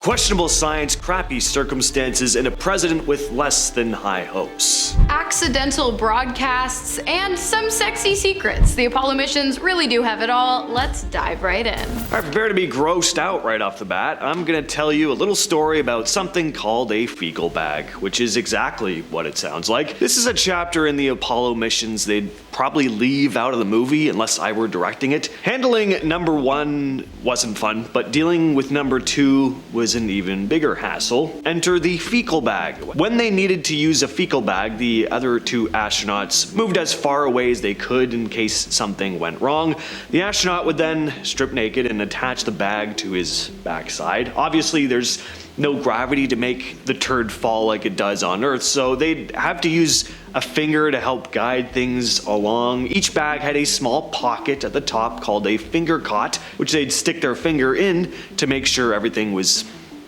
Questionable science, crappy circumstances, and a president with less than high hopes. Accidental broadcasts, and some sexy secrets. The Apollo missions really do have it all. Let's dive right in. Alright, prepare to be grossed out right off the bat. I'm gonna tell you a little story about something called a fecal bag, which is exactly what it sounds like. This is a chapter in the Apollo missions they'd probably leave out of the movie unless I were directing it. Handling number 1 wasn't fun, but dealing with number 2 was an even bigger hassle. Enter the fecal bag. When they needed to use a fecal bag, the other 2 astronauts moved as far away as they could in case something went wrong. The astronaut would then strip naked and attach the bag to his backside. Obviously, there's no gravity to make the turd fall like it does on Earth, so they'd have to use a finger to help guide things along. Each bag had a small pocket at the top called a finger cot, which they'd stick their finger in to make sure everything was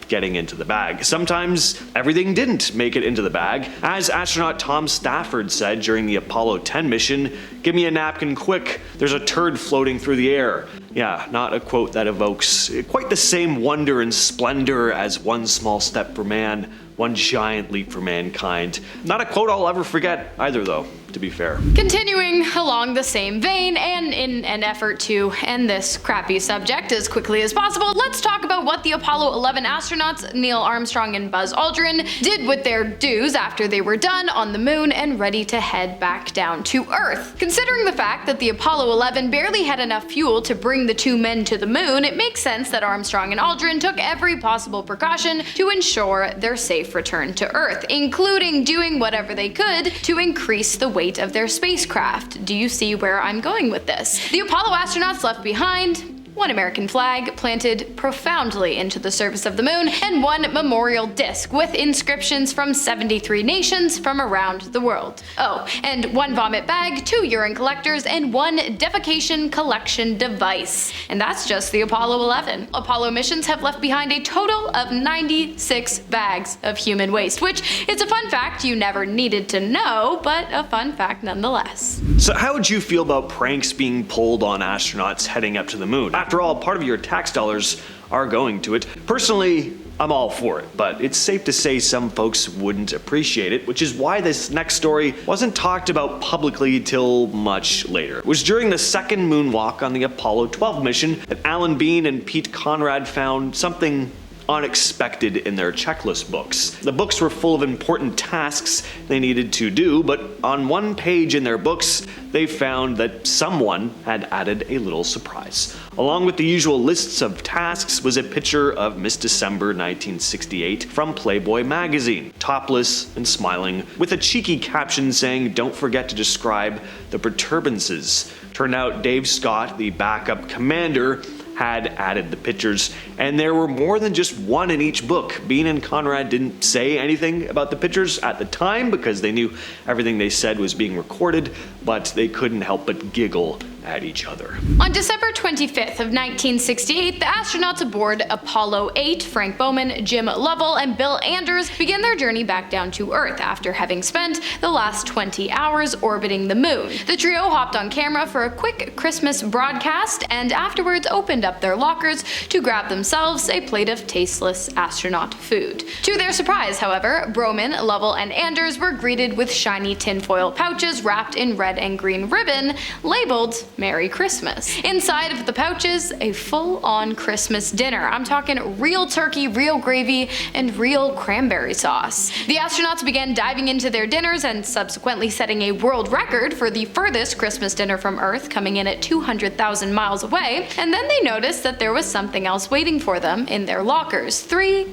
getting into the bag. Sometimes everything didn't make it into the bag. As astronaut Tom Stafford said during the Apollo 10 mission, "Give me a napkin quick, there's a turd floating through the air." Yeah, not a quote that evokes quite the same wonder and splendor as "one small step for man, one giant leap for mankind." Not a quote I'll ever forget either though, to be fair. Continuing along the same vein, and in an effort to end this crappy subject as quickly as possible, let's talk about what the Apollo 11 astronauts Neil Armstrong and Buzz Aldrin did with their dues after they were done on the moon and ready to head back down to Earth. Considering the fact that the Apollo 11 barely had enough fuel to bring the 2 men to the moon, it makes sense that Armstrong and Aldrin took every possible precaution to ensure their safe return to Earth, including doing whatever they could to increase the weight of their spacecraft. Do you see where I'm going with this? The Apollo astronauts left behind one American flag planted profoundly into the surface of the moon, and one memorial disc with inscriptions from 73 nations from around the world. Oh, and 1 vomit bag, 2 urine collectors, and 1 defecation collection device. And that's just the Apollo 11. Apollo missions have left behind a total of 96 bags of human waste, which is a fun fact you never needed to know, but a fun fact nonetheless. So how would you feel about pranks being pulled on astronauts heading up to the moon? After all, part of your tax dollars are going to it. Personally, I'm all for it, but it's safe to say some folks wouldn't appreciate it, which is why this next story wasn't talked about publicly till much later. It was during the second moonwalk on the Apollo 12 mission that Alan Bean and Pete Conrad found something unexpected in their checklist books. The books were full of important tasks they needed to do, but on one page in their books, they found that someone had added a little surprise. Along with the usual lists of tasks was a picture of Miss December 1968 from Playboy magazine, topless and smiling, with a cheeky caption saying, "Don't forget to describe the perturbances." Turned out Dave Scott, the backup commander, had added the pictures, and there were more than just 1 in each book. Bean and Conrad didn't say anything about the pictures at the time because they knew everything they said was being recorded, but they couldn't help but giggle at each other. On December 25th of 1968, the astronauts aboard Apollo 8, Frank Bowman, Jim Lovell, and Bill Anders, began their journey back down to Earth after having spent the last 20 hours orbiting the moon. The trio hopped on camera for a quick Christmas broadcast and afterwards opened up their lockers to grab themselves a plate of tasteless astronaut food. To their surprise, however, Bowman, Lovell, and Anders were greeted with shiny tinfoil pouches wrapped in red and green ribbon labeled "Merry Christmas." Inside of the pouches, a full-on Christmas dinner. I'm talking real turkey, real gravy, and real cranberry sauce. The astronauts began diving into their dinners and subsequently setting a world record for the furthest Christmas dinner from Earth, coming in at 200,000 miles away, and then they noticed that there was something else waiting for them in their lockers. Three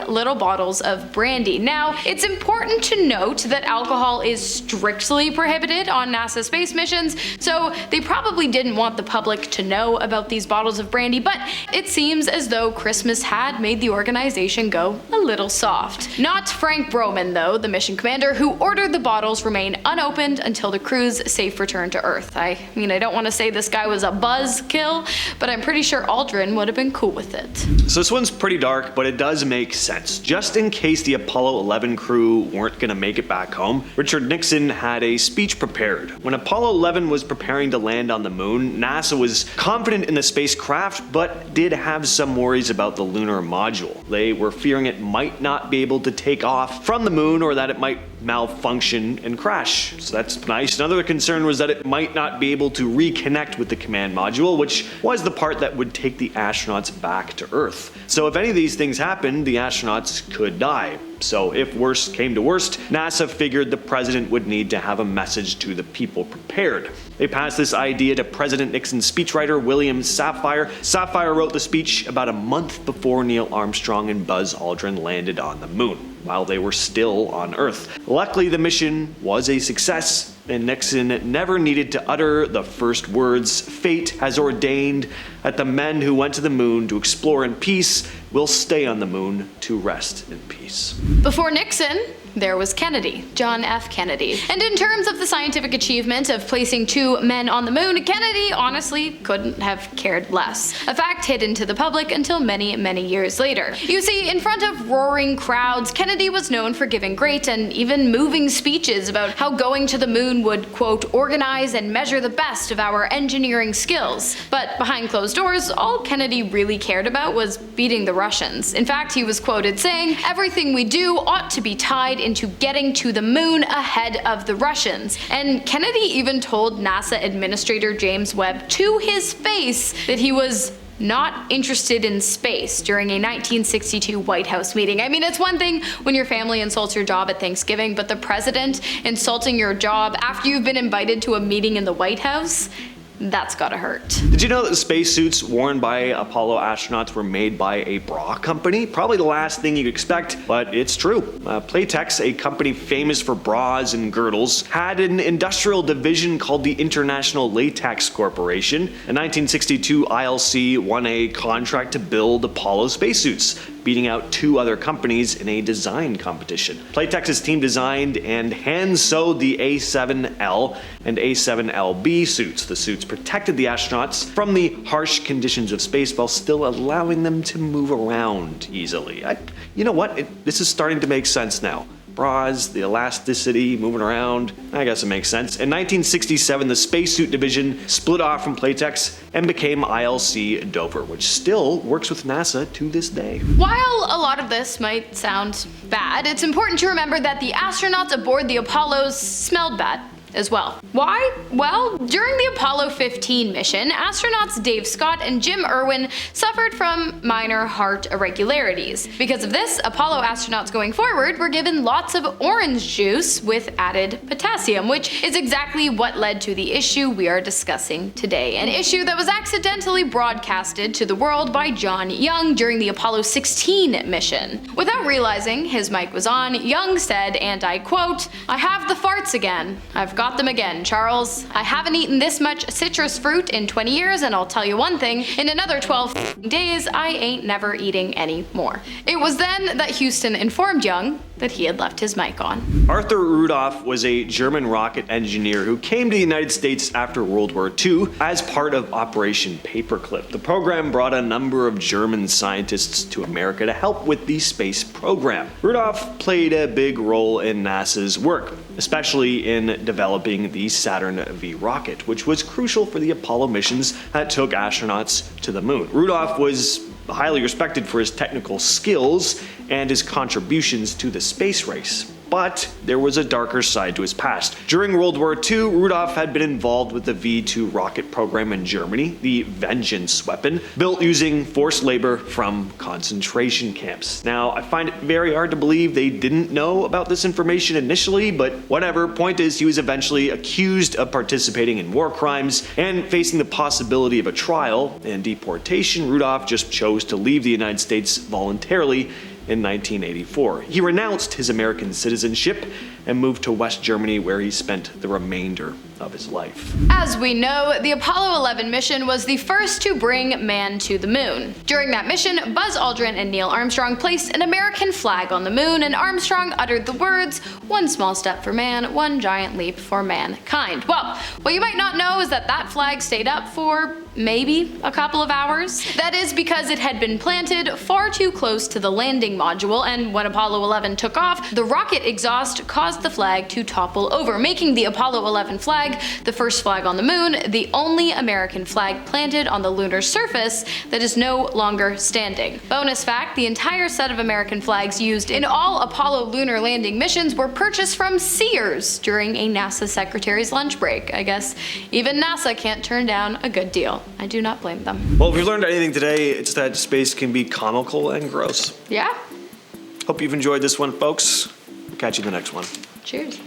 little bottles of brandy. Now, it's important to note that alcohol is strictly prohibited on NASA space missions, so they probably didn't want the public to know about these bottles of brandy, but it seems as though Christmas had made the organization go a little soft. Not Frank Bowman, though, the mission commander, who ordered the bottles remain unopened until the crew's safe return to Earth. I don't want to say this guy was a buzzkill, but I'm pretty sure Aldrin would have been cool with it. So this one's pretty dark, but it does make sense. Just in case the Apollo 11 crew weren't going to make it back home, Richard Nixon had a speech prepared. When Apollo 11 was preparing to land on the moon, NASA was confident in the spacecraft, but did have some worries about the lunar module. They were fearing it might not be able to take off from the moon, or that it might malfunction and crash. So that's nice. Another concern was that it might not be able to reconnect with the command module, which was the part that would take the astronauts back to Earth. So if any of these things happened, the astronauts could die. So if worst came to worst, NASA figured the president would need to have a message to the people prepared. They passed this idea to President Nixon's speechwriter, William Safire. Safire wrote the speech about a month before Neil Armstrong and Buzz Aldrin landed on the moon, while they were still on Earth. Luckily, the mission was a success, and Nixon never needed to utter the first words, "Fate has ordained that the men who went to the moon to explore in peace will stay on the moon to rest in peace." Before Nixon, there was Kennedy, John F. Kennedy. And in terms of the scientific achievement of placing 2 men on the moon, Kennedy honestly couldn't have cared less. A fact hidden to the public until many, many years later. You see, in front of roaring crowds, Kennedy was known for giving great and even moving speeches about how going to the moon would, quote, organize and measure the best of our engineering skills. But behind closed doors, all Kennedy really cared about was beating the Russians. In fact, he was quoted saying, "Everything we do ought to be tied into getting to the moon ahead of the Russians." And Kennedy even told NASA Administrator James Webb to his face that he was not interested in space during a 1962 White House meeting. I mean, it's one thing when your family insults your job at Thanksgiving, but the president insulting your job after you've been invited to a meeting in the White House? That's gotta hurt. Did you know that the spacesuits worn by Apollo astronauts were made by a bra company? Probably the last thing you'd expect, but it's true. Playtex, a company famous for bras and girdles, had an industrial division called the International Latex Corporation. In 1962, ILC won a contract to build Apollo spacesuits, beating out 2 other companies in a design competition. Playtex's team designed and hand-sewed the A7L and A7LB suits. The suits protected the astronauts from the harsh conditions of space while still allowing them to move around easily. You know what? This is starting to make sense now. Bras, the elasticity, moving around, I guess it makes sense. In 1967, the spacesuit division split off from Playtex and became ILC Dover, which still works with NASA to this day. While a lot of this might sound bad, it's important to remember that the astronauts aboard the Apollos smelled bad as well. Why? Well, during the Apollo 15 mission, astronauts Dave Scott and Jim Irwin suffered from minor heart irregularities. Because of this, Apollo astronauts going forward were given lots of orange juice with added potassium, which is exactly what led to the issue we are discussing today. An issue that was accidentally broadcasted to the world by John Young during the Apollo 16 mission. Without realizing his mic was on, Young said, and I quote, "I have the farts again. I've got them again, Charles. I haven't eaten this much citrus fruit in 20 years, and I'll tell you one thing, in another 12 days, I ain't never eating any more." It was then that Houston informed Young that he had left his mic on. Arthur Rudolph was a German rocket engineer who came to the United States after World War II as part of Operation Paperclip. The program brought a number of German scientists to America to help with the space program. Rudolph played a big role in NASA's work, especially in developing the Saturn V rocket, which was crucial for the Apollo missions that took astronauts to the moon. Rudolph was highly respected for his technical skills and his contributions to the space race. But there was a darker side to his past. During World War II, Rudolph had been involved with the V2 rocket program in Germany, the Vengeance weapon, built using forced labor from concentration camps. Now, I find it very hard to believe they didn't know about this information initially, but whatever. Point is, he was eventually accused of participating in war crimes and facing the possibility of a trial and deportation. Rudolph just chose to leave the United States voluntarily in 1984. He renounced his American citizenship and moved to West Germany, where he spent the remainder of his life. As we know, the Apollo 11 mission was the first to bring man to the moon. During that mission, Buzz Aldrin and Neil Armstrong placed an American flag on the moon, and Armstrong uttered the words, "One small step for man, one giant leap for mankind." Well, what you might not know is that that flag stayed up for maybe a couple of hours. That is because it had been planted far too close to the landing module, and when Apollo 11 took off, the rocket exhaust caused the flag to topple over, making the Apollo 11 flag the first flag on the moon, the only American flag planted on the lunar surface that is no longer standing. Bonus fact, the entire set of American flags used in all Apollo lunar landing missions were purchased from Sears during a NASA secretary's lunch break. I guess even NASA can't turn down a good deal. I do not blame them. Well, if we've learned anything today, it's that space can be comical and gross. Yeah? Hope you've enjoyed this one, folks. We'll catch you in the next one. Cheers.